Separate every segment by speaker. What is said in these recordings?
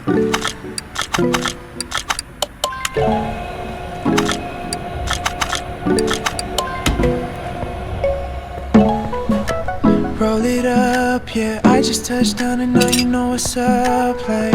Speaker 1: Roll it up, yeah, I just touched down and now you know what's up, like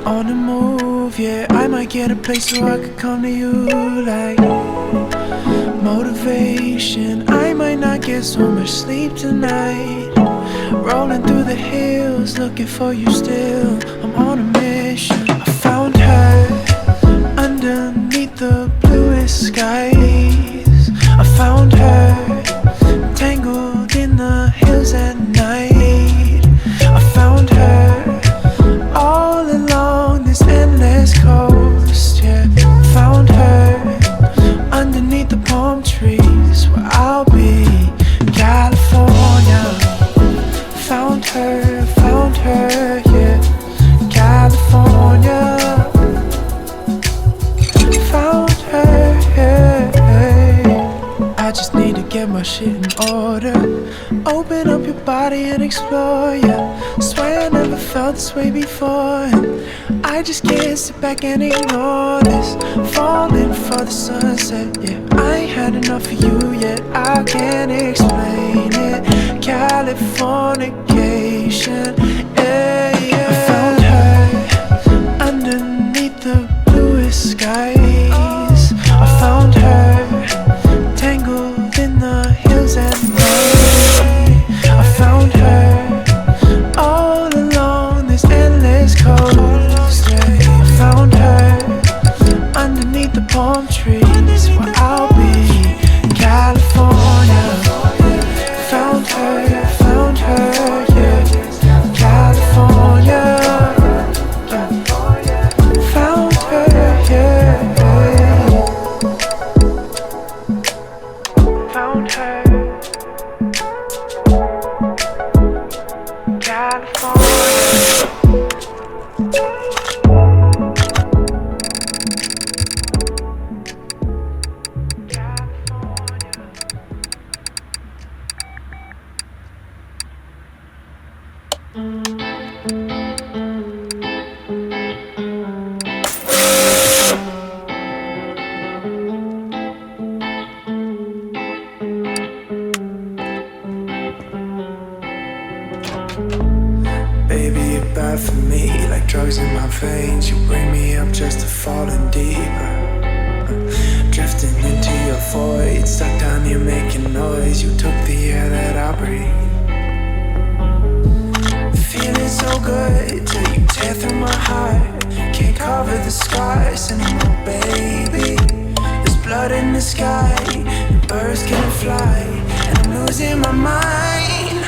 Speaker 1: on the move, yeah, I might get a place so I could come to you, like motivation, I might not get so much sleep tonight. Rolling through the hills, looking for you still, I'm on a mission. I found her underneath the bluest skies. I found her tangled in the hills at night. I found her all along this endless coast, yeah. Found her underneath the palm trees where I'll be, California. Found her, yeah, California. Found her, yeah. I just need to get my shit in order. Open up your body and explore, yeah. Swear I never felt this way before, and I just can't sit back and ignore this. Falling for the sunset, yeah. I ain't had enough of you yet, I can't explain it. Californication, yeah, yeah. I found her underneath the bluest skies. I found her tangled in the hills at night. I found her all along this endless coast, yeah. I found her underneath the palm trees where I'll be, California. Found her, yeah, California. Found her, yeah. Found her, California. Baby, you're bad for me, like drugs in my veins. You bring me up just to fall in deeper. Drifting into your void, stuck down here making noise. You took the air that I breathe. Feeling so good till you tear through my heart. Can't cover the scars anymore, baby. There's blood in the sky, the birds can't fly, and I'm losing my mind.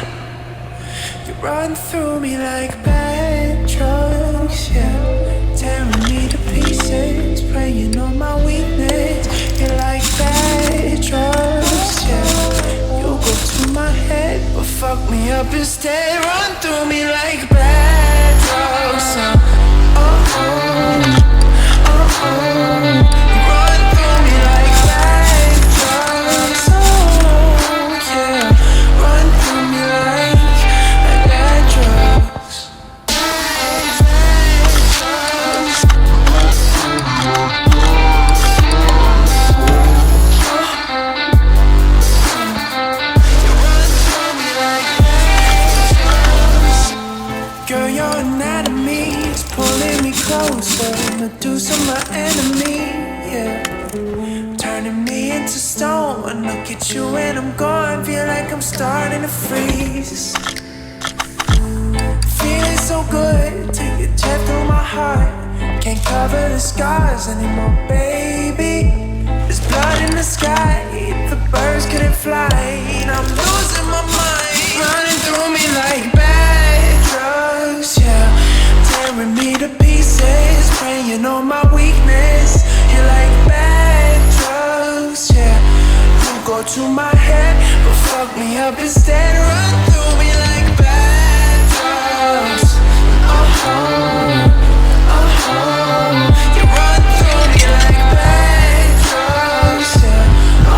Speaker 1: You run through me like bad drugs, yeah. Tearing me to pieces, preying on my weakness. You're like bad drugs, yeah. You go to my head, but fuck me up instead. Run through me like bad drugs, oh, oh, you run through me like bad drugs, oh, yeah. Run through me like bad drugs. Girl, your anatomy is pulling me closer. Medusa, my enemy, yeah. Turning me into stone. Look at you and I'm gone. Feel like I'm starting to freeze. Feeling so good till you tear through my heart. Can't cover the scars anymore, baby. There's blood in the sky, the birds couldn't fly, and I'm losing my mind. Running through me like bad drugs, yeah. Tearing me to pieces, preying on my weakness. You're like bad drugs, yeah. You go to my head, but fuck me up instead. Run through me like bad drugs, oh, oh, you run through me like bad drugs, yeah. Oh,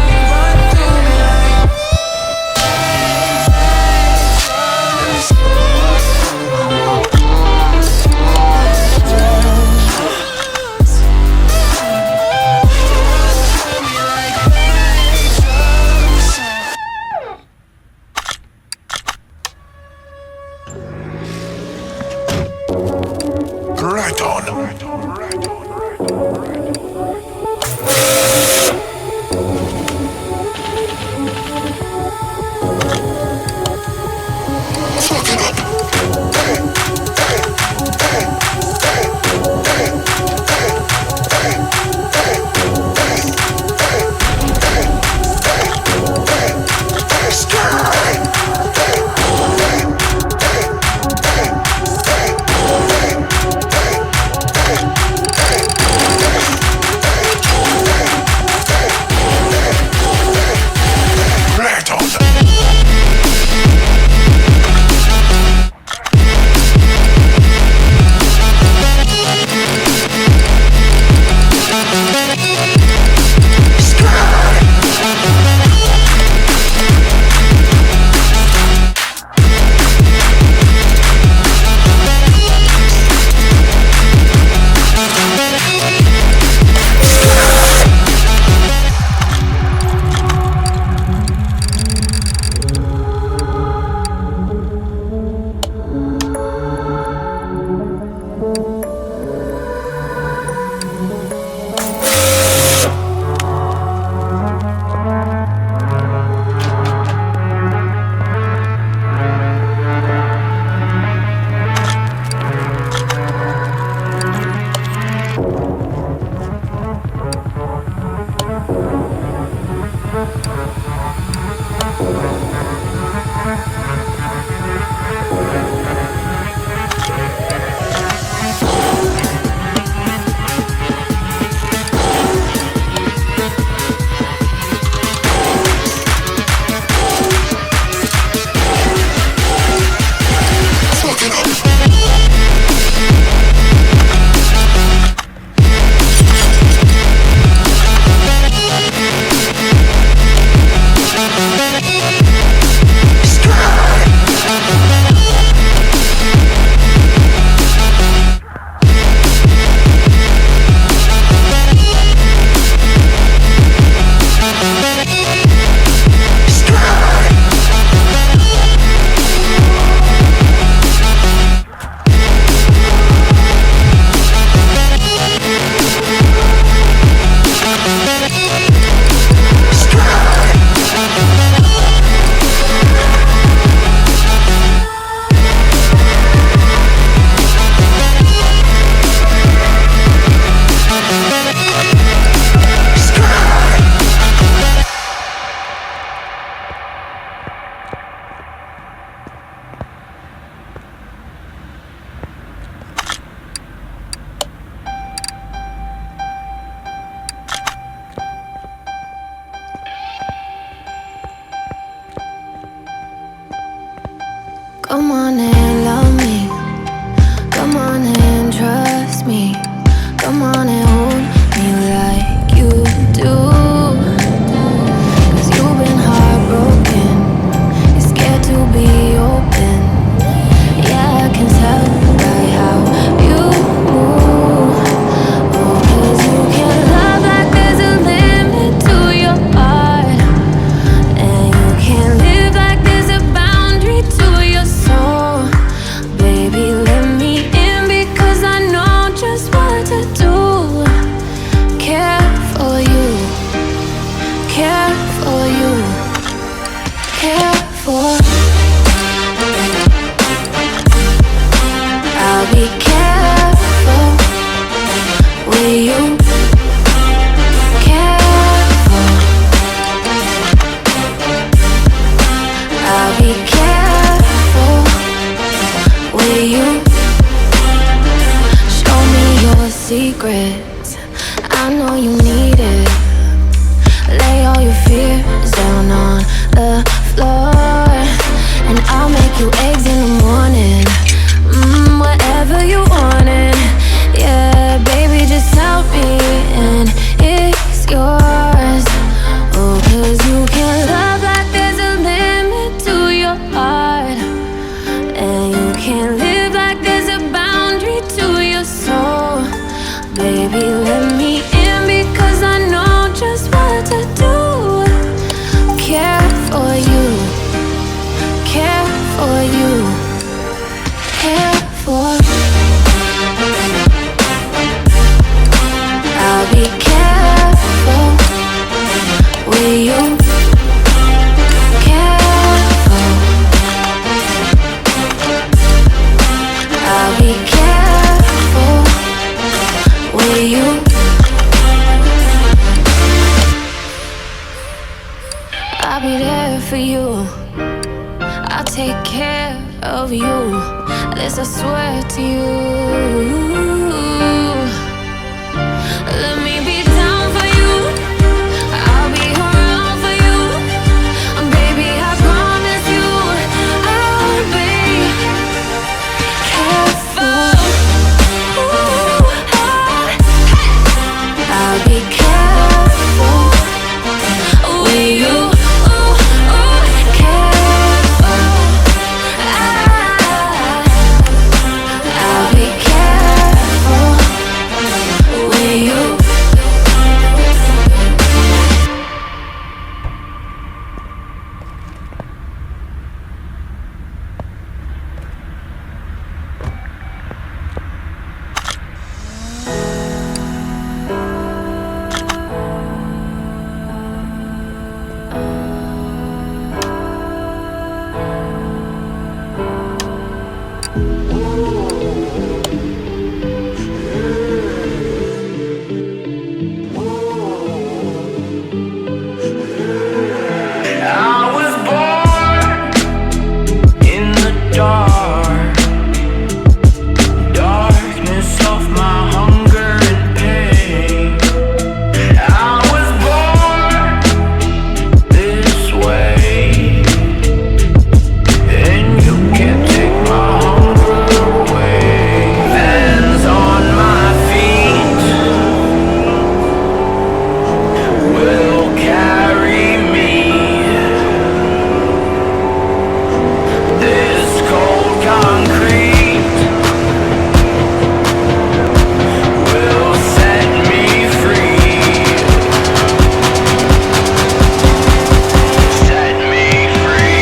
Speaker 1: you run through me like bad drugs.
Speaker 2: Come on and love me. Come on and trust me. Come on and hold me like you do. 'Cause you've been heartbroken. You're scared to be open. Yeah, I can tell by how you move. Oh, 'cause you can't love like there's a limit to your heart. And you can't live like there's a boundary to your soul. Baby, let me in because I know just what to do. Care for you. Care for you. Care for. I'll be careful with you. Careful. I'll be careful with you. Show me your secrets. I know you need it. Lay all your fears down on the floor, and I'll make you eggs in the morning. Whatever you wanted. Yeah, baby, just tell me and it's yours. Oh, 'cause you can't love like there's a limit to your heart. And you can't live like there's a boundary to your soul. Baby, let me in because I know just what to do. Care for you. Care for you. Care for. I'll be careful with you. Careful. I'll be careful with you. I'll be there for you. I'll take care of you. This I swear to you. Let me be down for you. I'll be around for you. Baby, I promise you I'll be careful. I'll be careful with you. I'll be careful with you.
Speaker 1: I was born in the dark, darkness of my hunger and pain. I was born this way, and you can't take my hunger away. Hands on my feet will carry me. This cold concrete will set me free. Set me free.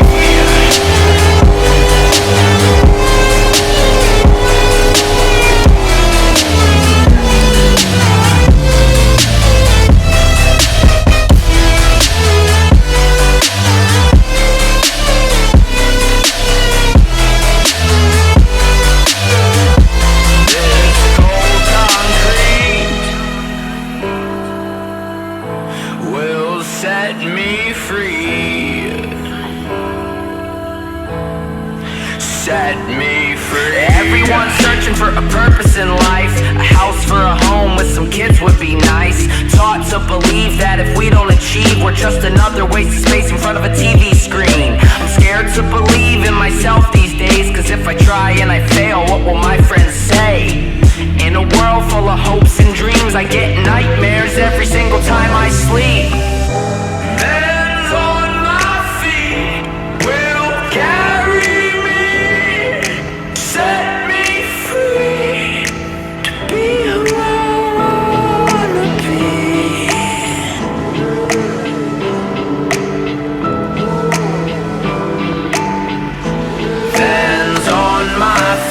Speaker 1: This cold concrete will set me free. Set me free. Everyone's searching for a purpose in life. A house for a home with some kids would be nice. Taught to believe that if we don't achieve, we're just another waste of space in front of a TV screen. I'm scared to believe in myself these days,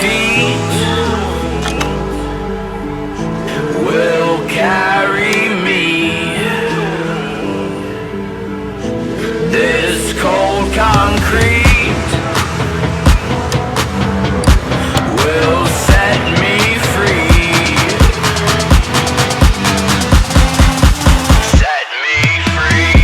Speaker 1: feet will carry me. This cold concrete will set me free. Set me free.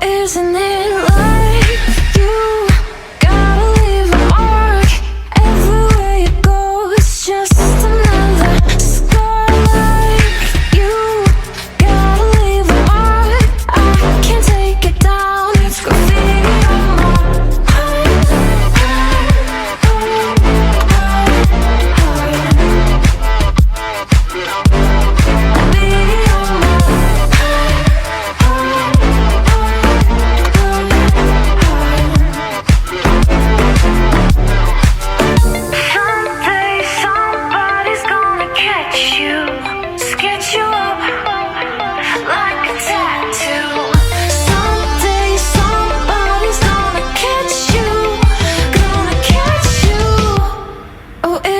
Speaker 2: Isn't it like you gotta leave a mark everywhere you go? It's just another scar. Like you gotta leave a mark. I can't take it down. It's graffiti on my heart.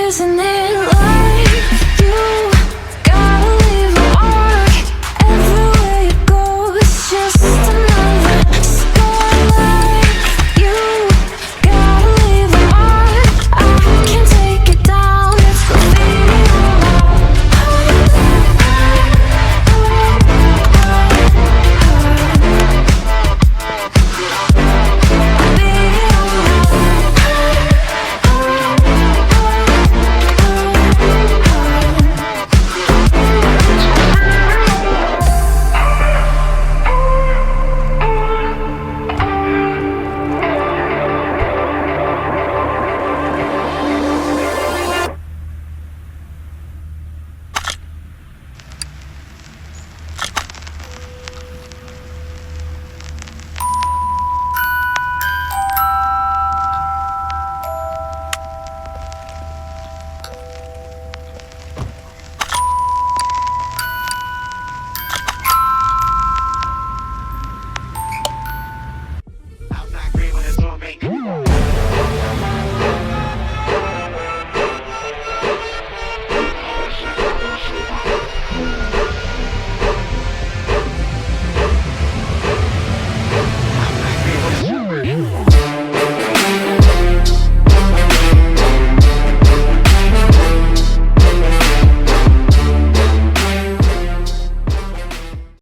Speaker 2: Isn't it?